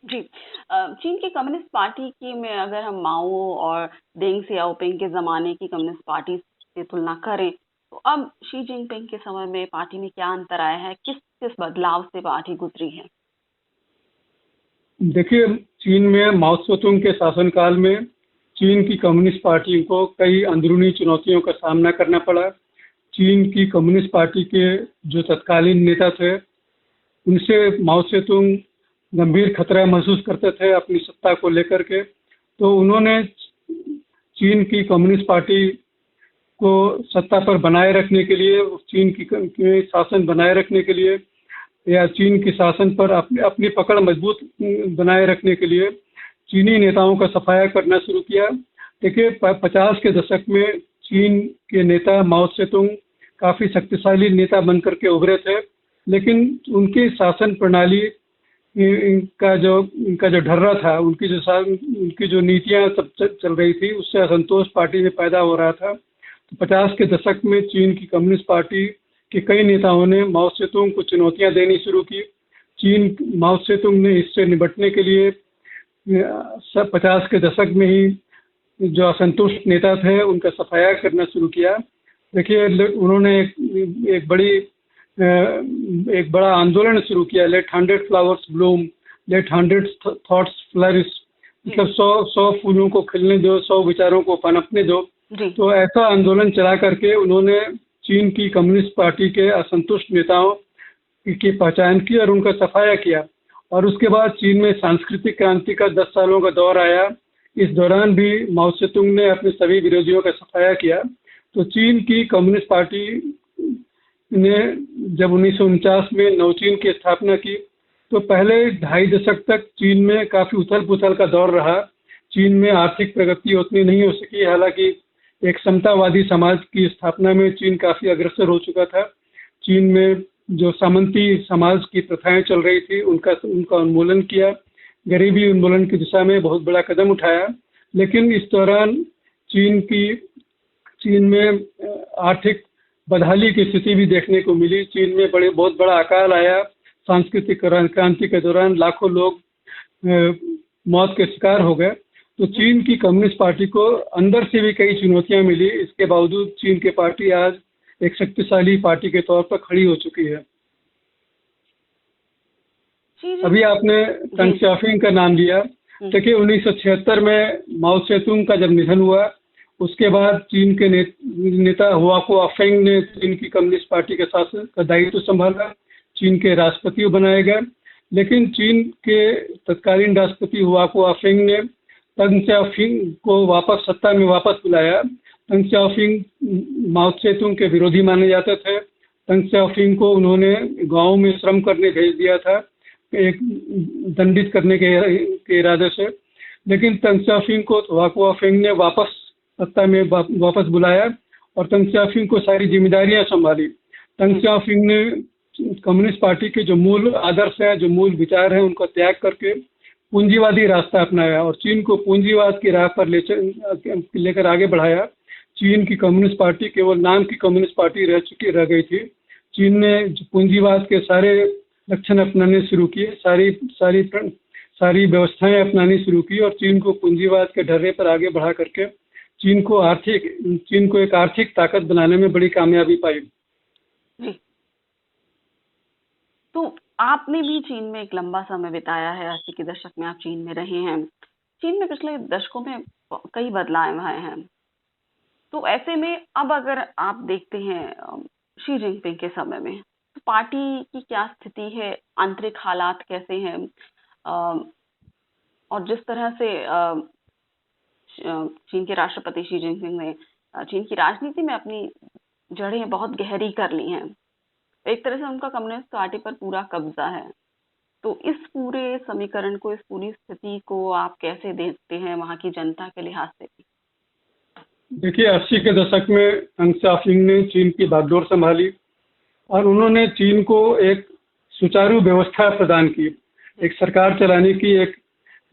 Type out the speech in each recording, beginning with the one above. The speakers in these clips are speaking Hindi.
जी। चीन की कम्युनिस्ट पार्टी की में अगर हम माओ और डेंग सियाओपिंग के ज़माने की कम्युनिस्ट पार्टी से तुलना करें, तो अब शी जिनपिंग के समय में पार्टी में क्या अंतर आया है? किस-किस बदलाव से पार्टी गुज़री है? देखिए, चीन में माओ त्से-तुंग के शासनकाल में चीन की कम्युनिस्ट पार्टी को कई अंदरूनी चुनौतियों का सामना करना पड़ा। चीन की कम्युनिस्ट पार्टी के जो तत्कालीन नेता थे, उनसे माओ त्से-तुंग गंभीर खतरा महसूस करते थे अपनी सत्ता को लेकर के। तो उन्होंने चीन की कम्युनिस्ट पार्टी को सत्ता पर बनाए रखने के लिए, चीन की शासन बनाए रखने के लिए या चीन के शासन पर अपनी पकड़ मजबूत बनाए रखने के लिए चीनी नेताओं का सफाया करना शुरू किया। देखिए, 50 के दशक में चीन के नेता माओ त्से-तुंग काफी शक्तिशाली नेता बनकर के उभरे थे, लेकिन उनकी शासन प्रणाली इनका जो ढर्रा था, उनकी जो नीतियां सब चल रही थी, उससे असंतोष पार्टी में पैदा हो रहा था। तो 50 के दशक में चीन की कम्युनिस्ट पार्टी के कई नेताओं ने माओ त्से-तुंग को चुनौतियां देनी शुरू की। माओ त्से-तुंग ने इससे निपटने के लिए सब 50 के दशक में ही जो असंतुष्ट नेता थे उनका सफाया करना शुरू किया। देखिए, उन्होंने एक बड़ा आंदोलन शुरू किया, let 100 flowers bloom, let 100 thoughts flourish, मतलब 100 फूलों को खिलने दो, 100 विचारों को पनपने दो। तो ऐसा आंदोलन चला करके उन्होंने चीन की कम्युनिस्ट पार्टी के असंतुष्ट नेताओं की पहचान की और उनका सफाया किया। और उसके बाद चीन में सांस्कृतिक क्रांति का 10 सालों का दौर आया। इस दौरान भी माओ त्से-तुंग ने अपने सभी विरोधियों का सफाया किया। तो चीन की कम्युनिस्ट पार्टी ने जब 1949 में नवचीन की स्थापना की, तो पहले 2.5 दशक तक चीन में काफी उथल पुथल का दौर रहा। चीन में आर्थिक प्रगति उतनी नहीं हो सकी, हालांकि एक समतावादी समाज की स्थापना में चीन काफी अग्रसर हो चुका था। चीन में जो सामंती समाज की प्रथाएं चल रही थी, उनका उन्मूलन किया, गरीबी उन्मूलन की दिशा में बहुत बड़ा कदम उठाया। लेकिन इस दौरान चीन में आर्थिक बदहाली की स्थिति भी देखने को मिली। चीन में बहुत बड़ा अकाल आया। सांस्कृतिक क्रांति के दौरान लाखों लोग मौत के शिकार हो गए। तो चीन की कम्युनिस्ट पार्टी को अंदर से भी कई चुनौतियां मिली। इसके बावजूद चीन की पार्टी आज एक शक्तिशाली पार्टी के तौर पर खड़ी हो चुकी है। अभी आपने तंग शाओपिंग का नाम लिया। देखिए, 1976 में माओ त्से-तुंग का जब निधन हुआ, उसके बाद चीन के नेता हुआ को अफेंग ने चीन की कम्युनिस्ट पार्टी के शासन का दायित्व संभाला। चीन के राष्ट्रपति बनाए गए। लेकिन चीन के तत्कालीन राष्ट्रपति हुआ को अफेंग ने तंग शाओपिंग को सत्ता में वापस बुलाया। तंग शाओपिंग माओ त्से-तुंग के विरोधी माने जाते थे। तंग शाओपिंग को उन्होंने गाँव में श्रम करने भेज दिया था, एक दंडित करने के इरादे से। लेकिन तंग शाओपिंग को हुआ को अफेंग ने सत्ता में वापस बुलाया और तंग शाओपिंग को सारी जिम्मेदारियां संभाली। तंग शाओपिंग ने कम्युनिस्ट पार्टी के जो मूल आदर्श हैं, जो मूल विचार हैं, उनका त्याग करके पूंजीवादी रास्ता अपनाया और चीन को पूंजीवाद की राह पर लेकर आगे बढ़ाया। चीन की कम्युनिस्ट पार्टी केवल नाम की कम्युनिस्ट पार्टी रह गई थी। चीन ने पूंजीवाद के सारे लक्षण अपनाने शुरू किए, सारी व्यवस्थाएं अपनानी शुरू की और चीन को पूंजीवाद के ढर्रे पर आगे बढ़ा करके चीन को एक आर्थिक ताकत बनाने में बड़ी कामयाबी पाई। जी। तो आपने भी चीन में एक लंबा समय बिताया है। 80 के दशक में आप चीन में रहे हैं। चीन में पिछले दशकों में कई बदलाव आए हैं। तो ऐसे में अब अगर आप देखते हैं शी जिनपिंग के समय में, तो पार्टी की क्या स्थिति है, आंतरिक हालात कैसे हैं, और जिस तरह से चीन के राष्ट्रपति शी जिनपिंग ने चीन की राजनीति में अपनी जड़ें बहुत गहरी कर ली हैं, एक तरह से उनका कम्युनिस्ट पार्टी पर पूरा कब्जा है। तो इस पूरे समीकरण को, इस पूरी स्थिति को आप कैसे देखते हैं वहाँ की जनता के लिहाज से? देखिए, 80 के दशक में तंग शाओपिंग ने चीन की बागडोर संभाली और उन्होंने चीन को एक सुचारू व्यवस्था प्रदान की, एक सरकार चलाने की एक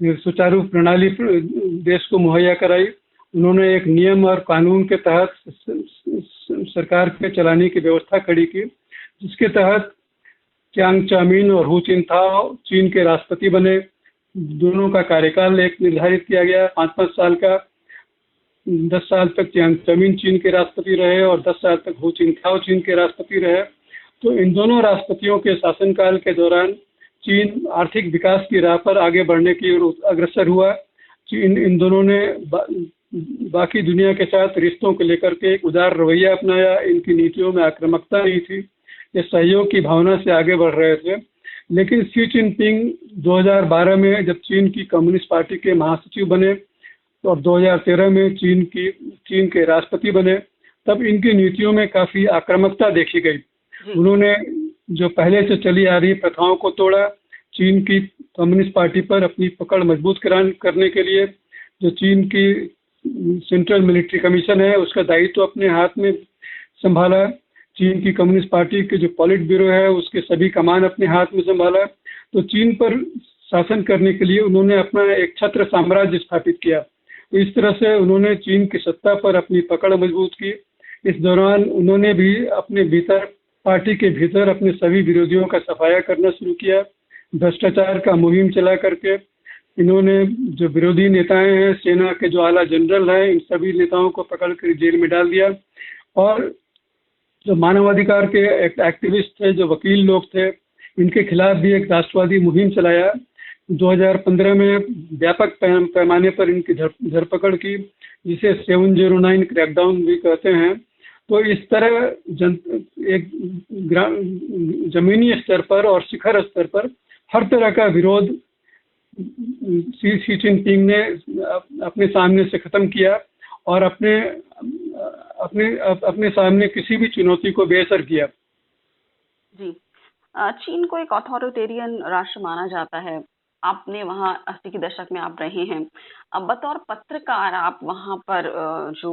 सुचारू प्रणाली देश को मुहैया कराई। उन्होंने एक नियम और कानून के तहत सरकार के चलाने की व्यवस्था खड़ी की, जिसके तहत चियांग चायमिन और हू चिनटाओ चीन के राष्ट्रपति बने। दोनों का कार्यकाल एक निर्धारित किया गया 5-5 साल का। 10 साल तक जियांग जमीन चीन के राष्ट्रपति रहे और 10 साल तक हु चिनताओ चीन के राष्ट्रपति रहे। तो इन दोनों राष्ट्रपतियों के शासनकाल के दौरान चीन आर्थिक विकास की राह पर आगे बढ़ने की ओर अग्रसर हुआ। चीन इन दोनों ने बाकी दुनिया के साथ रिश्तों को लेकर के एक उदार रवैया अपनाया। इनकी नीतियों में आक्रामकता नहीं थी, ये सहयोग की भावना से आगे बढ़ रहे थे। लेकिन शी चिनपिंग 2012 में जब चीन की कम्युनिस्ट पार्टी के महासचिव बने और 2013 में चीन के राष्ट्रपति बने, तब इनकी नीतियों में काफी आक्रामकता देखी गई। उन्होंने जो पहले से चली आ रही प्रथाओं को तोड़ा। चीन की कम्युनिस्ट पार्टी पर अपनी पकड़ मजबूत करने के लिए जो चीन की सेंट्रल मिलिट्री कमीशन है उसका दायित्व तो अपने हाथ में संभाला। चीन की कम्युनिस्ट पार्टी के जो पॉलिट ब्यूरो है उसके सभी कमान अपने हाथ में संभाला। तो चीन पर शासन करने के लिए उन्होंने अपना एक छत्र साम्राज्य स्थापित किया। तो इस तरह से उन्होंने चीन की सत्ता पर अपनी पकड़ मजबूत की। इस दौरान उन्होंने भी अपने भीतर, पार्टी के भीतर अपने सभी विरोधियों का सफाया करना शुरू किया। भ्रष्टाचार का मुहिम चला करके इन्होंने जो विरोधी नेताएं हैं, सेना के जो आला जनरल हैं, इन सभी नेताओं को पकड़ कर जेल में डाल दिया। और जो मानवाधिकार के एक्टिविस्ट थे, जो वकील लोग थे, इनके खिलाफ भी एक राष्ट्रवादी मुहिम चलाया। 2015 में व्यापक पैमाने पर इनकी धरपकड़ की, जिसे 709 क्रैकडाउन भी कहते हैं। तो इस तरह एक जमीनी स्तर पर और शिखर स्तर पर हर तरह का विरोध शी चिनपिंग ने अपने सामने से खत्म किया और अपने सामने किसी भी चुनौती को बेअसर किया। जी, चीन को एक ऑथोरिटेरियन राष्ट्र माना जाता है। आपने वहाँ 80 के दशक में आप रहे हैं। अब बतौर पत्रकार आप वहाँ पर जो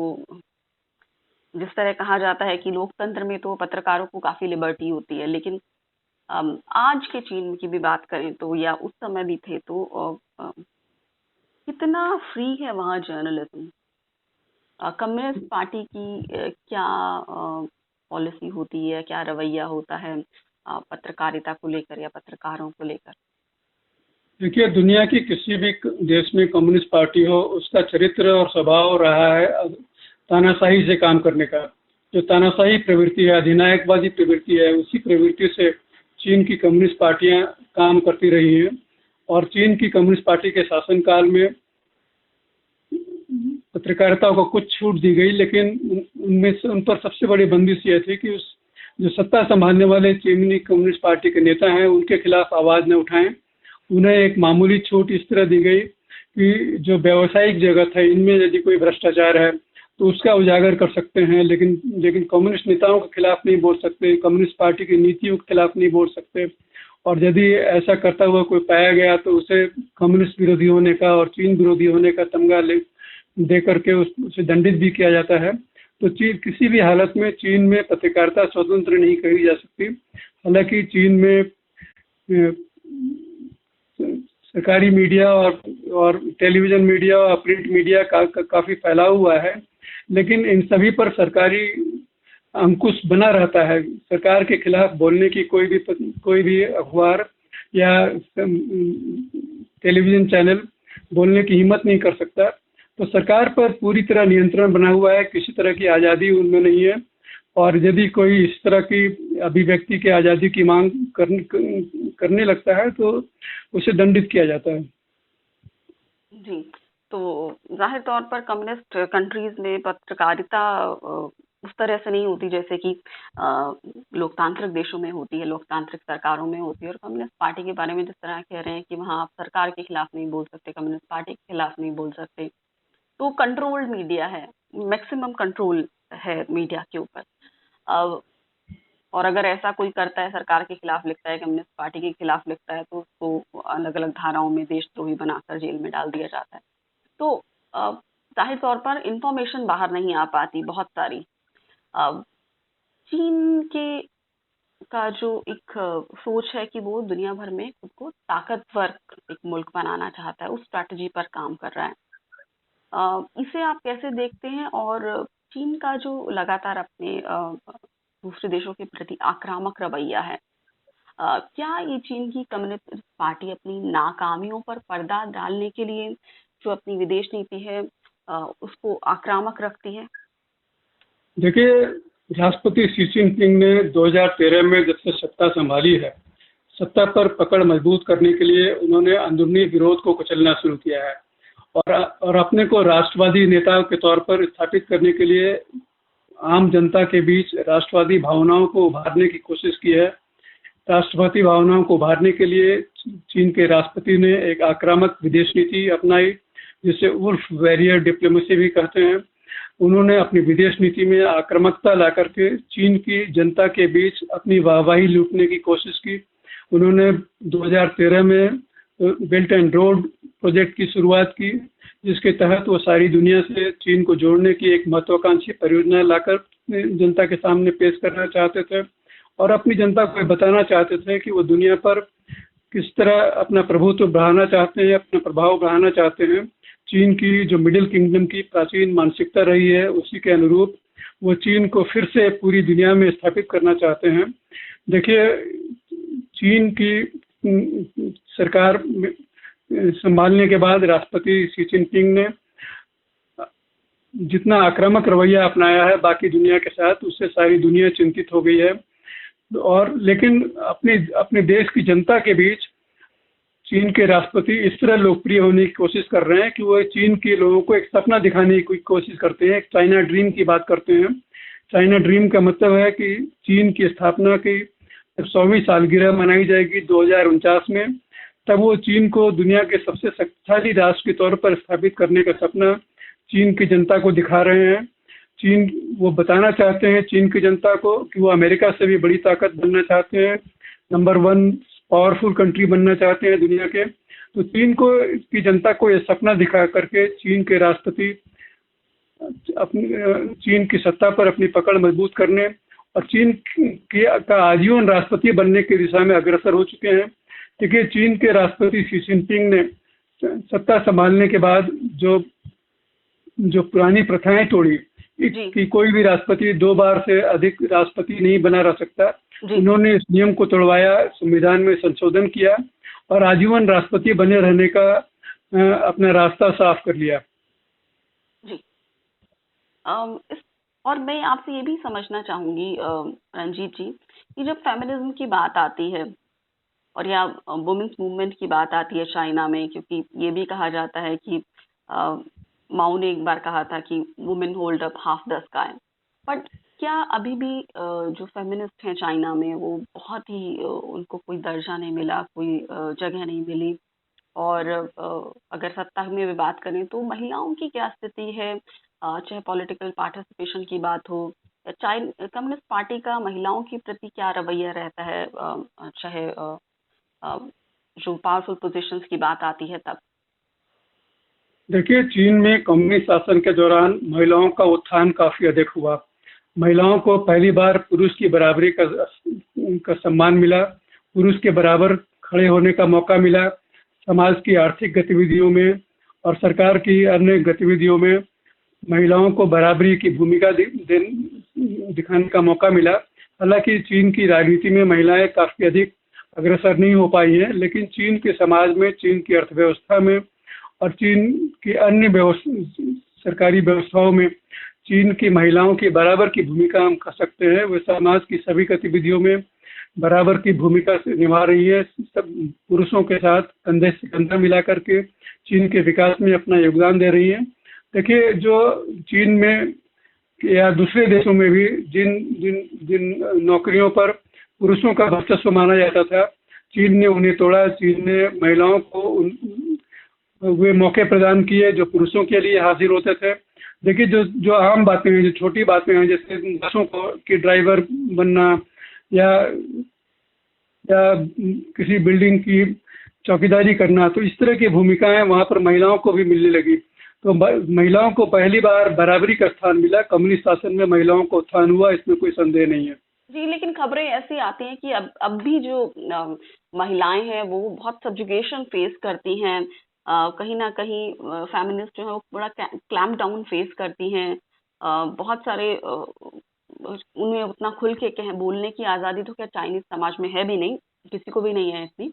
जिस तरह कहा जाता है कि लोकतंत्र में तो पत्रकारों को काफी लिबर्टी होती है, लेकिन आज के चीन की भी बात करें तो या उस समय भी थे तो कितना फ्री है वहाँ जर्नलिज्म? कम्युनिस्ट पार्टी की क्या पॉलिसी होती है, क्या रवैया होता है पत्रकारिता को लेकर या पत्रकारों को लेकर? देखिए, दुनिया की किसी भी देश में कम्युनिस्ट पार्टी हो, उसका चरित्र और स्वभाव रहा है तानाशाही से काम करने का। जो तानाशाही प्रवृत्ति है, अधिनायकवादी प्रवृत्ति है, उसी प्रवृत्ति से चीन की कम्युनिस्ट पार्टियां काम करती रही हैं। और चीन की कम्युनिस्ट पार्टी के शासनकाल में पत्रकारिता को कुछ छूट दी गई, लेकिन उनमें से उन पर सबसे बड़ी बंदिश यह थी कि उस जो सत्ता संभालने वाले चीनी कम्युनिस्ट पार्टी के नेता हैं उनके खिलाफ आवाज न उठाएं। उन्हें एक मामूली छूट इस तरह दी गई कि जो व्यावसायिक जगत है, इनमें यदि कोई भ्रष्टाचार है तो उसका उजागर कर सकते हैं, लेकिन कम्युनिस्ट नेताओं के खिलाफ नहीं बोल सकते, कम्युनिस्ट पार्टी की नीतियों के खिलाफ नहीं बोल सकते। और यदि ऐसा करता हुआ कोई पाया गया तो उसे कम्युनिस्ट विरोधी होने का और चीन विरोधी होने का तमगा दे करके उसे दंडित भी किया जाता है। तो चीन किसी भी हालत में चीन में पत्रकारिता स्वतंत्र नहीं कही जा सकती। हालांकि चीन में सरकारी मीडिया और टेलीविजन मीडिया और प्रिंट मीडिया का काफी फैलाव हुआ है, लेकिन इन सभी पर सरकारी अंकुश बना रहता है। सरकार के खिलाफ बोलने की कोई भी अखबार या टेलीविजन चैनल बोलने की हिम्मत नहीं कर सकता। तो सरकार पर पूरी तरह नियंत्रण बना हुआ है, किसी तरह की आज़ादी उनमें नहीं है। और यदि कोई इस तरह की अभिव्यक्ति की आज़ादी की मांग करने लगता है तो उसे दंडित किया जाता है। जी, तो जाहिर तौर पर कम्युनिस्ट कंट्रीज में पत्रकारिता उस तरह से नहीं होती जैसे कि लोकतांत्रिक देशों में होती है, लोकतांत्रिक सरकारों में होती है। और कम्युनिस्ट पार्टी के बारे में जिस तरह कह रहे हैं कि वहाँ आप सरकार के खिलाफ नहीं बोल सकते, कम्युनिस्ट पार्टी के खिलाफ नहीं बोल सकते, तो कंट्रोल्ड मीडिया है, मैक्सिमम कंट्रोल है मीडिया के ऊपर। और अगर ऐसा कोई करता है, सरकार के खिलाफ लिखता है, कम्युनिस्ट पार्टी के खिलाफ लिखता है, तो उसको अलग अलग धाराओं में देशद्रोही बनाकर जेल में डाल दिया जाता है। तो जाहिर तौर पर इंफॉर्मेशन बाहर नहीं आ पाती बहुत सारी। चीन के का जो एक सोच है कि वो दुनिया भर में खुद को ताकतवर एक मुल्क बनाना चाहता है, उस स्ट्रैटेजी पर काम कर रहा है। इसे आप कैसे देखते हैं? और चीन का जो लगातार अपने दूसरे देशों के प्रति आक्रामक रवैया है, क्या ये चीन की कम्युनिस्ट पार्टी अपनी नाकामियों पर पर्दा डालने के लिए जो अपनी विदेश नीति है उसको आक्रामक रखती है? देखिए, राष्ट्रपति शी जिनपिंग ने 2013 में जब से सत्ता संभाली है, सत्ता पर पकड़ मजबूत करने के लिए उन्होंने अंदरूनी विरोध को कुचलना शुरू किया है और अपने को राष्ट्रवादी नेता के तौर पर स्थापित करने के लिए आम जनता के बीच राष्ट्रवादी भावनाओं को उभारने की कोशिश की है। राष्ट्रवादी भावनाओं को उभारने के लिए चीन के राष्ट्रपति ने एक आक्रामक विदेश नीति अपनाई, जिसे उल्फ वॉरियर डिप्लोमेसी भी कहते हैं। उन्होंने अपनी विदेश नीति में आक्रामकता ला करके चीन की जनता के बीच अपनी वाहवाही लूटने की कोशिश की। उन्होंने 2013 में बेल्ट एंड रोड प्रोजेक्ट की शुरुआत की, जिसके तहत वो सारी दुनिया से चीन को जोड़ने की एक महत्वाकांक्षी परियोजना लाकर जनता के सामने पेश करना चाहते थे और अपनी जनता को बताना चाहते थे कि वो दुनिया पर किस तरह अपना प्रभुत्व बढ़ाना चाहते हैं, अपना प्रभाव बढ़ाना चाहते हैं। चीन की जो मिडिल किंगडम की प्राचीन मानसिकता रही है, उसी के अनुरूप वो चीन को फिर से पूरी दुनिया में स्थापित करना चाहते हैं। देखिए, चीन की सरकार संभालने के बाद राष्ट्रपति शी जिनपिंग ने जितना आक्रामक रवैया अपनाया है बाकी दुनिया के साथ, उससे सारी दुनिया चिंतित हो गई है। और लेकिन अपने देश की जनता के बीच चीन के राष्ट्रपति इस तरह लोकप्रिय होने की कोशिश कर रहे हैं कि वो चीन के लोगों को एक सपना दिखाने की कोशिश करते हैं, एक चाइना ड्रीम की बात करते हैं। चाइना ड्रीम का मतलब है कि चीन की स्थापना की 100वीं सालगिरह मनाई जाएगी 2049 में, तब वो चीन को दुनिया के सबसे शक्तिशाली राष्ट्र के तौर पर स्थापित करने का सपना चीन की जनता को दिखा रहे हैं। वो बताना चाहते हैं चीन की जनता को कि वो अमेरिका से भी बड़ी ताकत बनना चाहते हैं, नंबर 1 पावरफुल कंट्री बनना चाहते हैं दुनिया के। तो चीन की जनता को ये सपना दिखा करके चीन के राष्ट्रपति चीन की सत्ता पर अपनी पकड़ मजबूत करने और चीन का आजीवन राष्ट्रपति बनने की दिशा में अग्रसर हो चुके हैं। देखिए, चीन के राष्ट्रपति शी जिनपिंग ने सत्ता संभालने के बाद जो पुरानी प्रथाएं तोड़ी कि कोई भी राष्ट्रपति 2 बार से अधिक राष्ट्रपति नहीं बना रह सकता, उन्होंने इस नियम को तोड़वाया, संविधान में संशोधन किया और आजीवन राष्ट्रपति बने रहने का अपना रास्ता साफ कर लिया। जी। और मैं आपसे ये भी समझना चाहूंगी रंजीत जी, कि जब फेमिनिज्म की बात आती है और या वुमेन्स मूवमेंट की बात आती है चाइना में, क्योंकि ये भी कहा जाता है कि माओ ने एक बार कहा था कि women hold up half the sky, but क्या अभी भी जो फेमिनिस्ट हैं चाइना में वो बहुत ही उनको कोई दर्जा नहीं मिला, कोई जगह नहीं मिली? और अगर सत्ता में भी बात करें तो महिलाओं की क्या स्थिति है, चाहे पॉलिटिकल पार्टिसिपेशन की बात हो, कम्युनिस्ट पार्टी का महिलाओं के प्रति क्या रवैया रहता है, चाहे जो पावरफुल पोजीशंस की बात आती है तब? देखिए, चीन में कम्युनिस्ट शासन के दौरान महिलाओं का उत्थान काफी अधिक हुआ। महिलाओं को पहली बार पुरुष की बराबरी का सम्मान मिला, पुरुष के बराबर खड़े होने का मौका मिला, समाज की आर्थिक गतिविधियों में और सरकार की अन्य गतिविधियों में महिलाओं को बराबरी की भूमिका दिखाने का मौका मिला। हालांकि चीन की राजनीति में महिलाएं काफी अधिक अग्रसर नहीं हो पाई हैं, लेकिन चीन के समाज में, चीन की अर्थव्यवस्था में और चीन की अन्य सरकारी व्यवस्थाओं में चीन की महिलाओं की बराबर की भूमिका हम कह सकते हैं। वे समाज की सभी गतिविधियों में बराबर की भूमिका निभा रही है, सब पुरुषों के साथ कंधे से कंधा मिला करके चीन के विकास में अपना योगदान दे रही है। देखिए, जो चीन में या दूसरे देशों में भी जिन नौकरियों पर पुरुषों का वर्चस्व माना जाता था, चीन ने उन्हें तोड़ा। चीन ने महिलाओं को वे मौके प्रदान किए जो पुरुषों के लिए हासिल होते थे। देखिए, जो आम बातें हैं, जो छोटी बातें हैं, जैसे बसों की ड्राइवर बनना या किसी बिल्डिंग की चौकीदारी करना, तो इस तरह की भूमिकाएं वहां पर महिलाओं को भी मिलने लगी। तो महिलाओं को पहली बार बराबरी का स्थान मिला। कम्युनिस्ट शासन में महिलाओं को उत्थान हुआ, इसमें कोई संदेह नहीं है। जी, लेकिन खबरें ऐसी आती हैं कि अब भी जो महिलाएं हैं वो बहुत सब्जुगेशन फेस करती हैं, कहीं ना कहीं फेमिनिस्ट जो है वो बड़ा क्लैम्प डाउन फेस करती हैं। बहुत सारे उन्हें उतना खुल के बोलने की आज़ादी तो क्या चाइनीज समाज में है भी नहीं। किसी को भी नहीं है इतनी।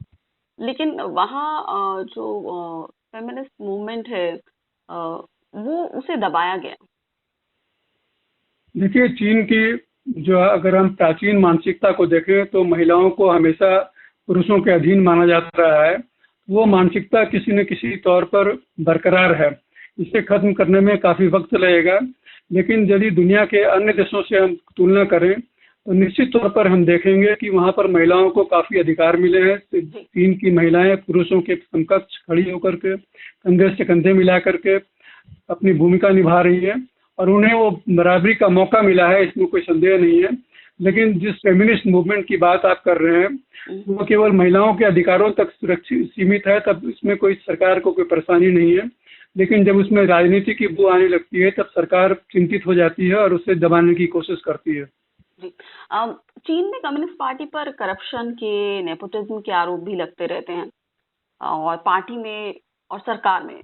लेकिन वहाँ जो फेमिनिस्ट मूवमेंट है वो उसे दबाया गया। देखिए, चीन की जो अगर हम प्राचीन मानसिकता को देखें तो महिलाओं को हमेशा पुरुषों के अधीन माना जाता रहा है। वो मानसिकता किसी न किसी तौर पर बरकरार है। इसे खत्म करने में काफी वक्त लगेगा, लेकिन यदि दुनिया के अन्य देशों से हम तुलना करें तो निश्चित तौर पर हम देखेंगे कि वहाँ पर महिलाओं को काफी अधिकार मिले हैं। जी। चीन की महिलाएं पुरुषों के समकक्ष खड़ी होकर के कंधे से कंधे मिला करके अपनी भूमिका निभा रही है और उन्हें वो बराबरी का मौका मिला है, इसमें कोई संदेह नहीं है। लेकिन जिस फेमिनिस्ट मूवमेंट की बात आप कर रहे हैं वो केवल महिलाओं के अधिकारों तक सुरक्षित सीमित है, तब इसमें कोई सरकार को कोई परेशानी नहीं है। लेकिन जब उसमें राजनीति की बू आने लगती है तब सरकार चिंतित हो जाती है और उसे दबाने की कोशिश करती है। जी। चीन में कम्युनिस्ट पार्टी पर करप्शन के, नेपोटिज्म के आरोप भी लगते रहते हैं, और पार्टी में और सरकार में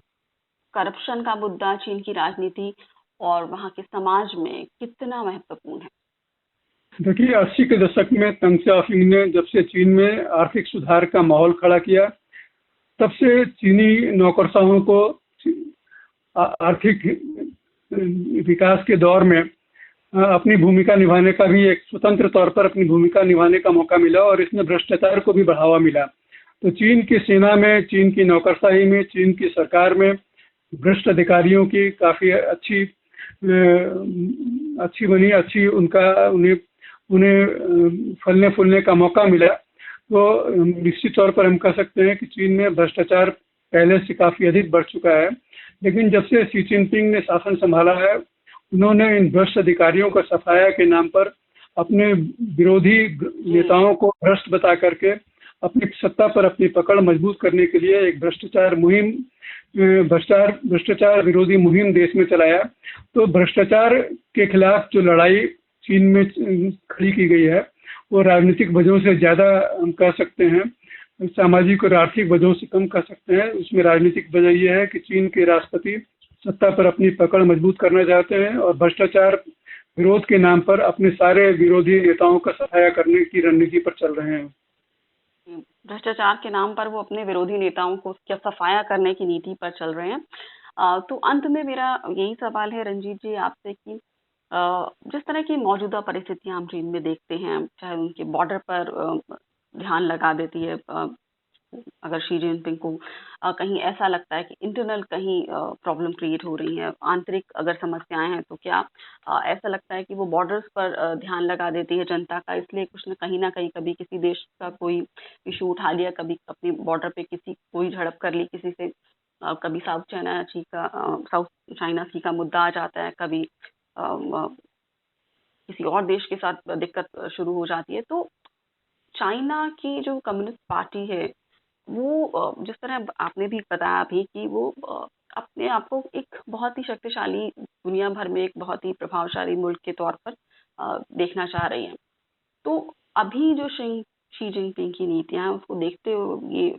करप्शन का मुद्दा चीन की राजनीति और वहाँ के समाज में कितना महत्वपूर्ण है? देखिए, 80 के दशक में तंग शाओपिंग ने जब से चीन में आर्थिक सुधार का माहौल खड़ा किया, तब से चीनी नौकरशाहों को आर्थिक विकास के दौर में अपनी भूमिका निभाने का भी, एक स्वतंत्र तौर पर अपनी भूमिका निभाने का मौका मिला और इसमें भ्रष्टाचार को भी बढ़ावा मिला। तो चीन की सेना में, चीन की नौकरशाही में, चीन की सरकार में भ्रष्ट अधिकारियों की काफी अच्छी बनी, अच्छी उनका उन्हें फलने फूलने का मौका मिला। तो निश्चित तौर पर हम कह सकते हैं कि चीन में भ्रष्टाचार पहले से काफी अधिक बढ़ चुका है। लेकिन जब से शी जिनपिंग ने शासन संभाला है, उन्होंने इन भ्रष्ट अधिकारियों का सफाया के नाम पर अपने विरोधी नेताओं को भ्रष्ट बता करके अपनी सत्ता पर अपनी पकड़ मजबूत करने के लिए एक भ्रष्टाचार विरोधी मुहिम देश में चलाया। तो भ्रष्टाचार के खिलाफ जो लड़ाई चीन में खड़ी की गई है वो राजनीतिक वजहों से ज्यादा हम कह सकते हैं, सामाजिक और आर्थिक वजहों से कम कह सकते हैं। उसमें राजनीतिक वजह यह है कि चीन के राष्ट्रपति सत्ता पर अपनी पकड़ मजबूत करना चाहते हैं और भ्रष्टाचार विरोध के नाम पर अपने सारे विरोधी नेताओं का सफाया करने की रणनीति पर चल रहे हैं। भ्रष्टाचार के नाम पर वो अपने विरोधी नेताओं को क्या सफाया करने की नीति पर चल रहे हैं। तो अंत में मेरा यही सवाल है रंजीत जी आपसे कि जिस तरह की मौजूदा परिस्थितियां हम चीन में देखते हैं, चाहे उनके बॉर्डर पर ध्यान लगा देती है, अगर शी जिनपिंग को कहीं ऐसा लगता है कि इंटरनल कहीं प्रॉब्लम क्रिएट हो रही है, आंतरिक अगर समस्याएं हैं, तो क्या ऐसा लगता है कि वो बॉर्डर्स पर ध्यान लगा देती है जनता का, इसलिए कुछ न कहीं कभी किसी देश का कोई इशू उठा लिया, कभी अपने बॉर्डर पे किसी कोई झड़प कर ली किसी से, कभी साउथ चाइना सी का मुद्दा आ जाता है, कभी किसी और देश के साथ दिक्कत शुरू हो जाती है। तो चाइना की जो कम्युनिस्ट पार्टी है वो जिस तरह आपने भी बताया अभी कि वो अपने आप को एक बहुत ही शक्तिशाली, दुनिया भर में एक बहुत ही प्रभावशाली मुल्क के तौर पर देखना चाह रही है। तो अभी जो शी जिनपिंग की नीतियां हैं उसको देखते हुए ये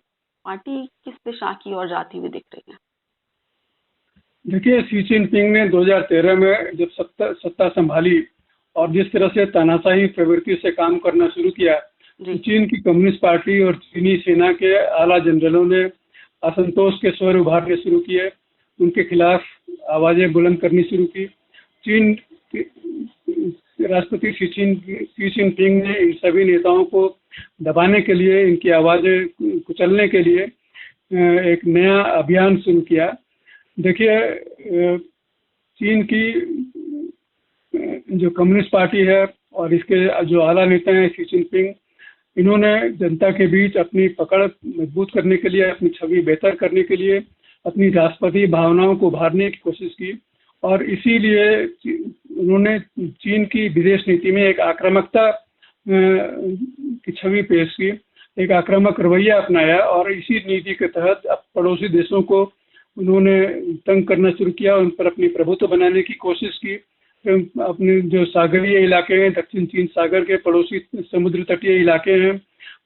पार्टी किस दिशा की ओर जाती हुई दिख रही है? देखिए, शी जिनपिंग ने 2013 में जब सत्ता संभाली और जिस तरह से तानाशाही प्रवृत्ति से काम करना शुरू किया, चीन की कम्युनिस्ट पार्टी और चीनी सेना के आला जनरलों ने असंतोष के स्वर उभारने शुरू किए, उनके खिलाफ आवाजें बुलंद करनी शुरू की। चीन राष्ट्रपति शी जिनपिंग ने इन सभी नेताओं को दबाने के लिए, इनकी आवाजें कुचलने के लिए एक नया अभियान शुरू किया। देखिए, चीन की जो कम्युनिस्ट पार्टी है और इसके जो आला नेता हैं शी जिनपिंग, इन्होंने जनता के बीच अपनी पकड़ मजबूत करने के लिए, अपनी छवि बेहतर करने के लिए अपनी राष्ट्रपति भावनाओं को उभारने की कोशिश की और इसीलिए उन्होंने चीन की विदेश नीति में एक आक्रामकता की छवि पेश की, एक आक्रामक रवैया अपनाया और इसी नीति के तहत अब पड़ोसी देशों को उन्होंने तंग करना शुरू किया, उन पर अपनी प्रभुत्व बनाने की कोशिश की। अपने जो सागरीय इलाके हैं, दक्षिण चीन सागर के पड़ोसी समुद्र तटीय इलाके हैं,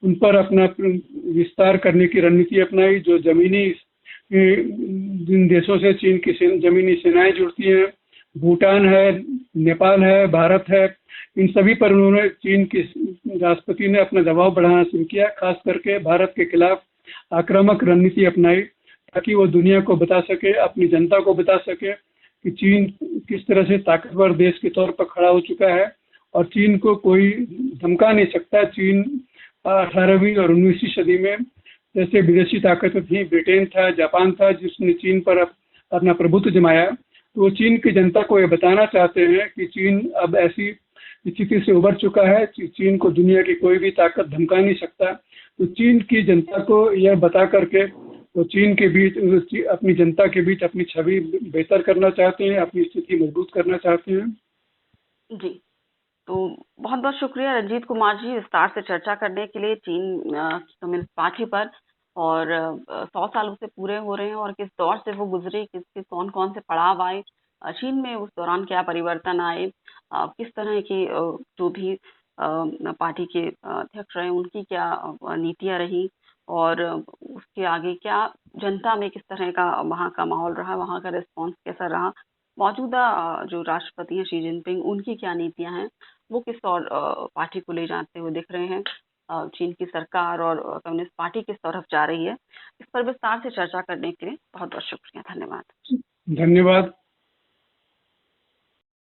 उन पर अपना विस्तार करने की रणनीति अपनाई। जो जिन देशों से चीन की जमीनी सेनाएं जुड़ती हैं भूटान है, नेपाल है, भारत है, इन सभी पर उन्होंने चीन की राष्ट्रपति ने अपना दबाव बढ़ाना शुरू किया, खास करके भारत के खिलाफ आक्रामक रणनीति अपनाई, ताकि वो दुनिया को बता सके, अपनी जनता को बता सके कि चीन किस तरह से ताकतवर देश के तौर पर खड़ा हो चुका है और चीन को कोई धमका नहीं सकता। चीन 18वीं और 19वीं सदी में जैसे विदेशी ताकतें थी, ब्रिटेन था, जापान था, जिसने चीन पर अपना प्रभुत्व जमाया, तो वो चीन की जनता को ये बताना चाहते हैं कि चीन अब ऐसी स्थिति से उबर चुका है, चीन को दुनिया की कोई भी ताकत धमका नहीं सकता। तो चीन की जनता को यह बता करके वो चीन के बीच, अपनी जनता के बीच अपनी छवि बेहतर करना चाहते हैं, अपनी स्थिति मजबूत करना चाहते हैं। जी, तो बहुत बहुत शुक्रिया रंजीत कुमार जी, विस्तार से चर्चा करने के लिए चीन की कम्युनिस्ट पार्टी पर। और 100 साल उसे पूरे हो रहे हैं और किस दौर से वो गुजरे, किस किस कौन कौन से पड़ाव आए चीन में, उस दौरान क्या परिवर्तन आए, किस तरह की जो भी पार्टी के अध्यक्ष रहे उनकी क्या नीतियां रही, और उसके आगे क्या जनता में किस तरह का वहाँ का माहौल रहा, वहाँ का रिस्पॉन्स कैसा रहा, मौजूदा जो राष्ट्रपति हैं शी जिनपिंग, उनकी क्या नीतियां हैं, वो किस और पार्टी को ले जाते हुए दिख रहे हैं, चीन की सरकार और कम्युनिस्ट पार्टी किस तरफ जा रही है, इस पर विस्तार से चर्चा करने के लिए बहुत बहुत शुक्रिया, धन्यवाद। धन्यवाद।